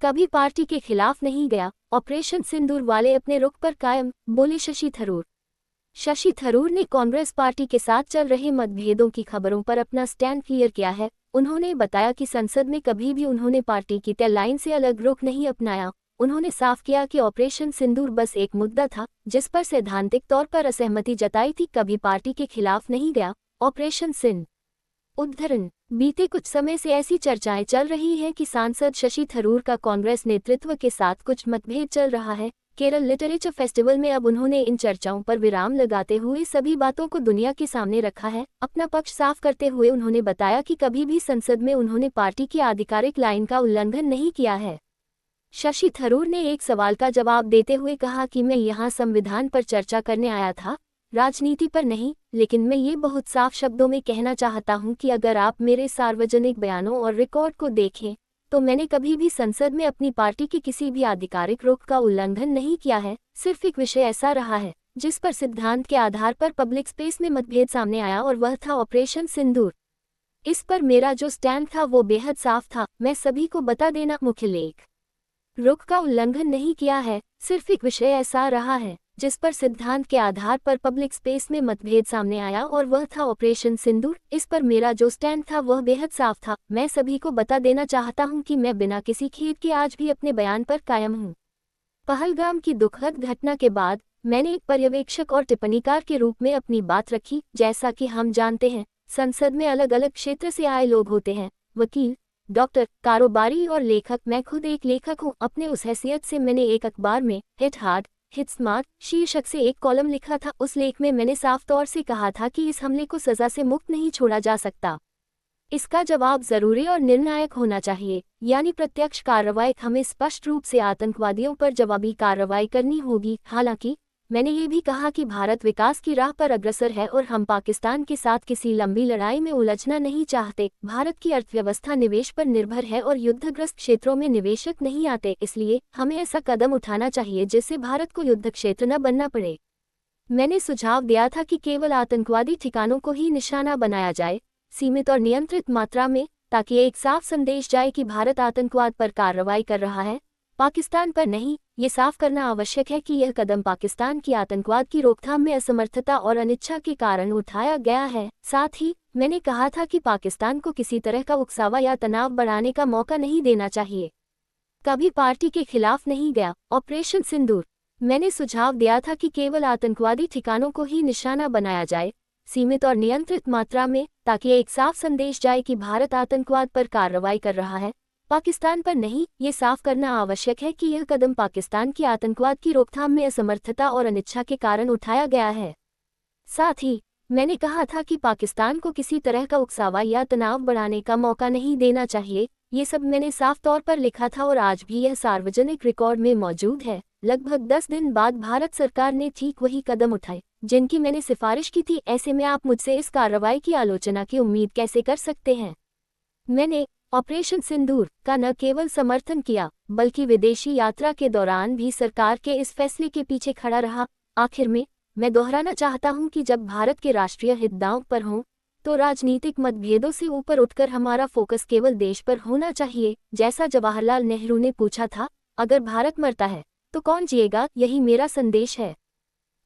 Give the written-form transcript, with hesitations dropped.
कभी पार्टी के खिलाफ नहीं गया, ऑपरेशन सिंदूर वाले अपने रुख पर कायम, बोले शशि थरूर। शशि थरूर ने कांग्रेस पार्टी के साथ चल रहे मतभेदों की खबरों पर अपना स्टैंड क्लियर किया है। उन्होंने बताया कि संसद में कभी भी उन्होंने पार्टी की तय लाइन से अलग रुख नहीं अपनाया। उन्होंने साफ किया कि ऑपरेशन सिंदूर बस एक मुद्दा था जिस पर सैद्धांतिक तौर पर असहमति जताई थी, कभी पार्टी के खिलाफ नहीं गया। ऑपरेशन सिंह उद्धरण। बीते कुछ समय से ऐसी चर्चाएं चल रही हैं कि सांसद शशि थरूर का कांग्रेस नेतृत्व के साथ कुछ मतभेद चल रहा है। केरल लिटरेचर फेस्टिवल में अब उन्होंने इन चर्चाओं पर विराम लगाते हुए सभी बातों को दुनिया के सामने रखा है। अपना पक्ष साफ करते हुए उन्होंने बताया कि कभी भी संसद में उन्होंने पार्टी की आधिकारिक लाइन का उल्लंघन नहीं किया है। शशि थरूर ने एक सवाल का जवाब देते हुए कहा कि मैं यहाँ संविधान पर चर्चा करने आया था, राजनीति पर नहीं। लेकिन मैं ये बहुत साफ शब्दों में कहना चाहता हूँ कि अगर आप मेरे सार्वजनिक बयानों और रिकॉर्ड को देखें तो मैंने कभी भी संसद में अपनी पार्टी की किसी भी आधिकारिक रुख का उल्लंघन नहीं किया है। सिर्फ एक विषय ऐसा रहा है जिस पर सिद्धांत के आधार पर पब्लिक स्पेस में मतभेद सामने आया और वह था ऑपरेशन सिंदूर। इस पर मेरा जो स्टैंड था वो बेहद साफ था। मैं सभी को बता देना, मुख्य लेख रुख का उल्लंघन नहीं किया है। सिर्फ एक विषय ऐसा रहा है जिस पर सिद्धांत के आधार पर पब्लिक स्पेस में मतभेद सामने आया और वह था ऑपरेशन सिंदूर। इस पर मेरा जो स्टैंड था वह बेहद साफ था। मैं सभी को बता देना चाहता हूं कि मैं बिना किसी खेद के आज भी अपने बयान पर कायम हूं। पहलगाम की दुखद घटना के बाद मैंने एक पर्यवेक्षक और टिप्पणीकार के रूप में अपनी बात रखी। जैसा कि हम जानते हैं, संसद में अलग अलग क्षेत्र से आए लोग होते हैं, वकील, डॉक्टर, कारोबारी और लेखक। मैं खुद एक लेखक हूँ। अपने उस हैसियत से मैंने एक अखबार में हिट हार्ड हिट स्मार्ट शीर्षक से एक कॉलम लिखा था। उस लेख में मैंने साफ तौर से कहा था कि इस हमले को सजा से मुक्त नहीं छोड़ा जा सकता। इसका जवाब जरूरी और निर्णायक होना चाहिए, यानी प्रत्यक्ष कार्रवाई। हमें स्पष्ट रूप से आतंकवादियों पर जवाबी कार्रवाई करनी होगी। हालांकि मैंने ये भी कहा कि भारत विकास की राह पर अग्रसर है और हम पाकिस्तान के साथ किसी लंबी लड़ाई में उलझना नहीं चाहते। भारत की अर्थव्यवस्था निवेश पर निर्भर है और युद्धग्रस्त क्षेत्रों में निवेशक नहीं आते, इसलिए हमें ऐसा कदम उठाना चाहिए जिससे भारत को युद्ध क्षेत्र न बनना पड़े। मैंने सुझाव दिया था कि केवल आतंकवादी ठिकानों को ही निशाना बनाया जाए, सीमित और नियंत्रित मात्रा में, ताकि एक साफ संदेश जाए कि भारत आतंकवाद पर कार्रवाई कर रहा है, पाकिस्तान पर नहीं। ये साफ करना आवश्यक है कि यह कदम पाकिस्तान की आतंकवाद की रोकथाम में असमर्थता और अनिच्छा के कारण उठाया गया है। साथ ही मैंने कहा था कि पाकिस्तान को किसी तरह का उकसावा या तनाव बढ़ाने का मौका नहीं देना चाहिए। कभी पार्टी के खिलाफ नहीं गया। ऑपरेशन सिंदूर। मैंने सुझाव दिया था कि केवल आतंकवादी ठिकानों को ही निशाना बनाया जाए, सीमित और नियंत्रित मात्रा में, ताकि एक साफ संदेश जाए कि भारत आतंकवाद पर कार्रवाई कर रहा है, पाकिस्तान पर नहीं। ये साफ करना आवश्यक है कि यह कदम पाकिस्तान की आतंकवाद की रोकथाम में असमर्थता और अनिच्छा के कारण उठाया गया है। साथ ही मैंने कहा था कि पाकिस्तान को किसी तरह का उकसावा या तनाव बढ़ाने का मौका नहीं देना चाहिए। ये सब मैंने साफ तौर पर लिखा था और आज भी यह सार्वजनिक रिकॉर्ड में मौजूद है। लगभग 10 दिन बाद भारत सरकार ने ठीक वही कदम उठाए जिनकी मैंने सिफारिश की थी। ऐसे में आप मुझसे इस कार्रवाई की आलोचना की उम्मीद कैसे कर सकते हैं? मैंने ऑपरेशन सिंदूर का न केवल समर्थन किया बल्कि विदेशी यात्रा के दौरान भी सरकार के इस फैसले के पीछे खड़ा रहा। आखिर में मैं दोहराना चाहता हूं कि जब भारत के राष्ट्रीय हित दांव पर हों तो राजनीतिक मतभेदों से ऊपर उठकर हमारा फोकस केवल देश पर होना चाहिए। जैसा जवाहरलाल नेहरू ने पूछा था, अगर भारत मरता है तो कौन जिएगा? यही मेरा संदेश है।